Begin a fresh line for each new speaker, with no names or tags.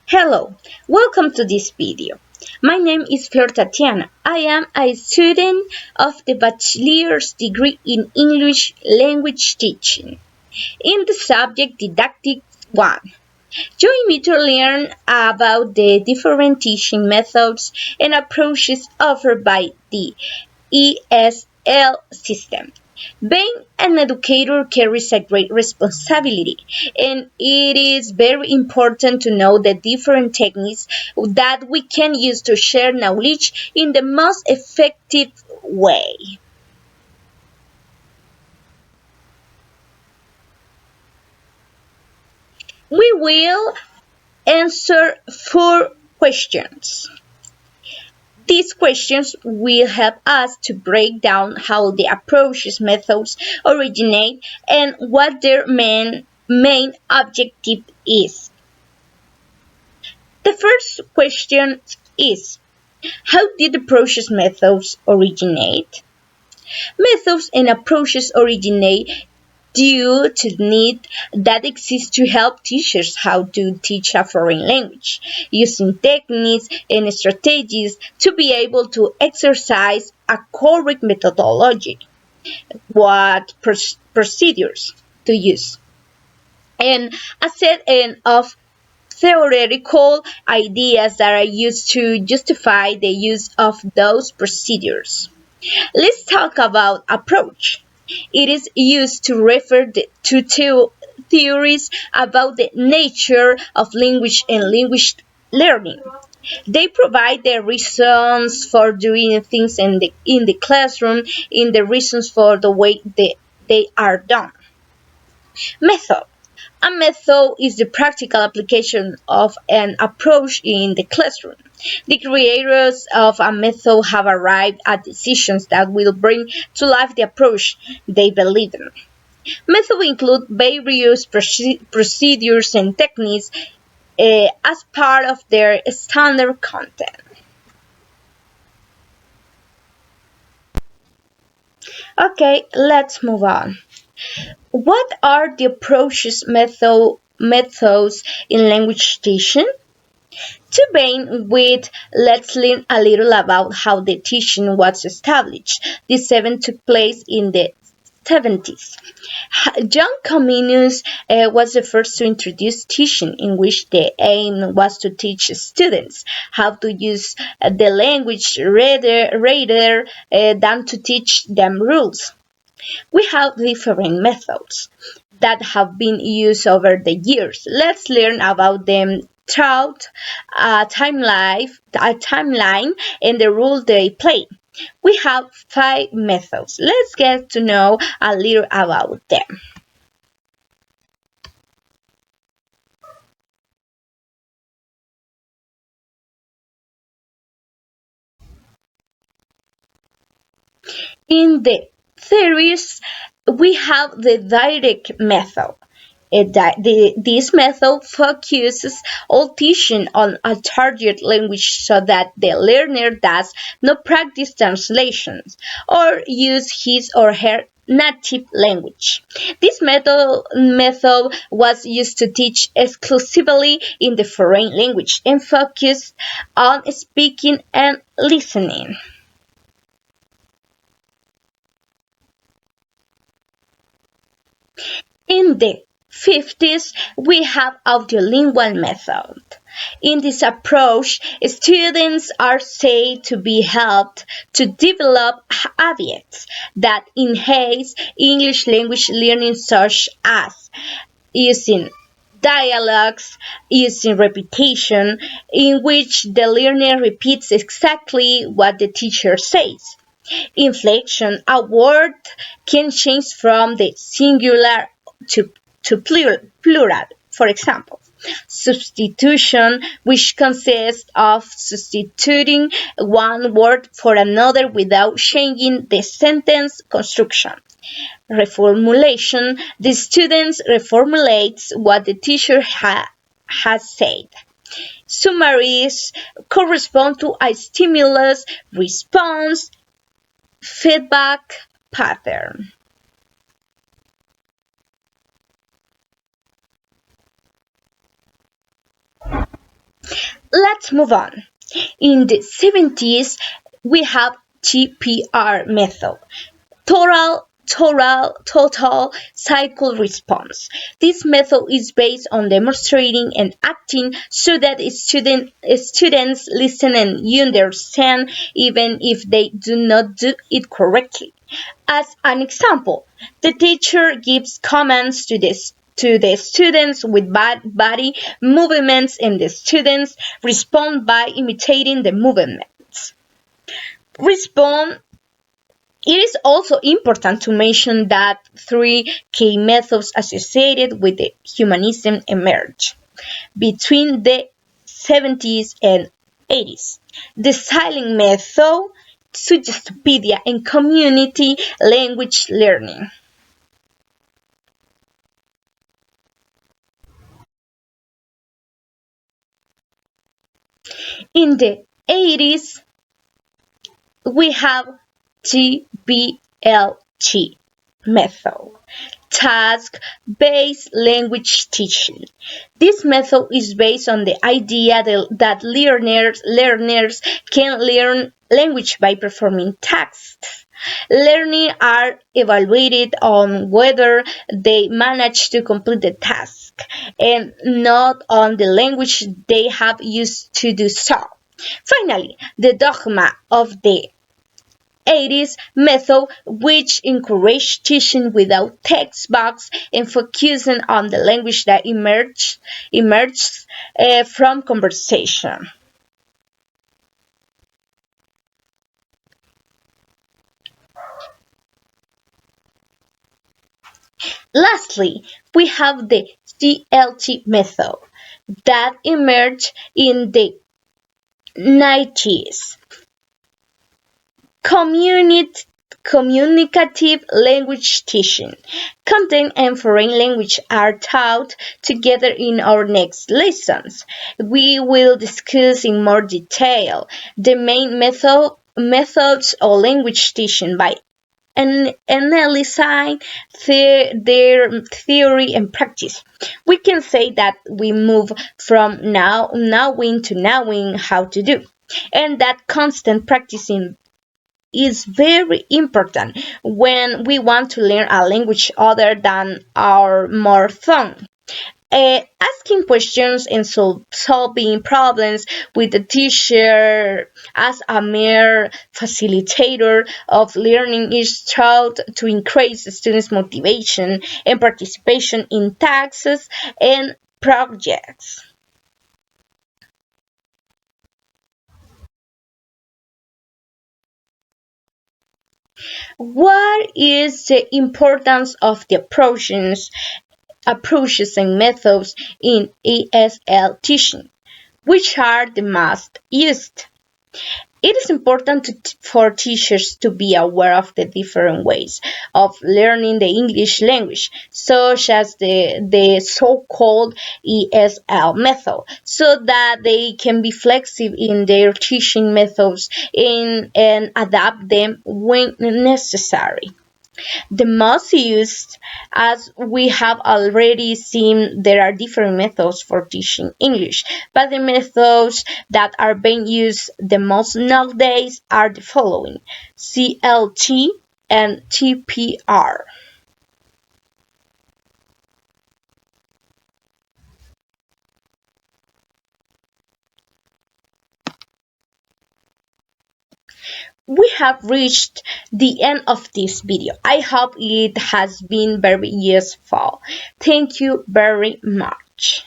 Hello, welcome to this video. My name is Flor Tatiana. I am a student of the bachelor's degree in English language teaching in the subject Didactic 1. Join me to learn about the different teaching methods and approaches offered by the ESL system. Being an educator carries a great responsibility, and it is very important to know the different techniques that we can use to share knowledge in the most effective way. We will answer 4 questions. These questions will help us to break down how the approaches methods originate and what their main objective is. The first question is, how did approaches methods originate? Methods and approaches originate due to the need that exists to help teachers how to teach a foreign language, using techniques and strategies to be able to exercise a correct methodology, what procedures to use, and a set of theoretical ideas that are used to justify the use of those procedures. Let's talk about approach. It is used to refer to two theories about the nature of language and language learning. They provide the reasons for doing things in the classroom, in the reasons for the way they are done. Method. A method is the practical application of an approach in the classroom. The creators of a method have arrived at decisions that will bring to life the approach they believe in. Methods include various procedures and techniques as part of their standard content. Okay, let's move on. What are the approaches methods in language teaching? To begin with, let's learn a little about how the teaching was established. This event took place in the 70s. John Comenius was the first to introduce teaching, in which the aim was to teach students how to use the language rather than to teach them rules. We have different methods that have been used over the years. Let's learn about them throughout a timeline and the role they play. We have 5 methods. Let's get to know a little about them. In the theories, we have the direct method. This method focuses all teaching on a target language so that the learner does not practice translations or use his or her native language. This method was used to teach exclusively in the foreign language and focused on speaking and listening. In the 50s, we have audiolingual method. In this approach, students are said to be helped to develop habits that enhance English language learning such as using dialogues, using repetition, in which the learner repeats exactly what the teacher says. Inflection, a word can change from the singular to, to plural, for example. Substitution, which consists of substituting one word for another without changing the sentence construction. Reformulation, the student reformulates what the teacher has said. Summaries correspond to a stimulus response feedback pattern. Let's move on. In the 70s, we have TPR method. Total cycle response. This method is based on demonstrating and acting so that students listen and understand even if they do not do it correctly. As an example, the teacher gives commands to the students with body movements and the students respond by imitating the movements. Respond It is also important to mention that three key methods associated with the humanism emerged between the 70s and 80s. The silent method, Suggestopedia, and community language learning. In the 80s, we have TBLT method, task-based language teaching. This method is based on the idea that learners can learn language by performing tasks. Learning are evaluated on whether they manage to complete the task and not on the language they have used to do so. Finally, the dogma of the 80s method, which encouraged teaching without textbooks and focusing on the language that emerged from conversation. Lastly, we have the CLT method that emerged in the 90s. Communicative language teaching. Content and foreign language are taught together in our next lessons. We will discuss in more detail the main methods of language teaching by analyzing their theory and practice. We can say that we move from knowing to knowing how to do, and that constant practicing is very important when we want to learn a language other than our mother tongue. Asking questions and solving problems with the teacher as a mere facilitator of learning is thought to increase students' motivation and participation in tasks and projects. What is the importance of the approaches and methods in ESL teaching? Which are the most used? It is important for teachers to be aware of the different ways of learning the English language, such as the so-called ESL method, so that they can be flexible in their teaching methods and adapt them when necessary. The most used, as we have already seen, there are different methods for teaching English, but the methods that are being used the most nowadays are the following: CLT and TPR. We have reached the end of this video. I hope it has been very useful. Thank you very much.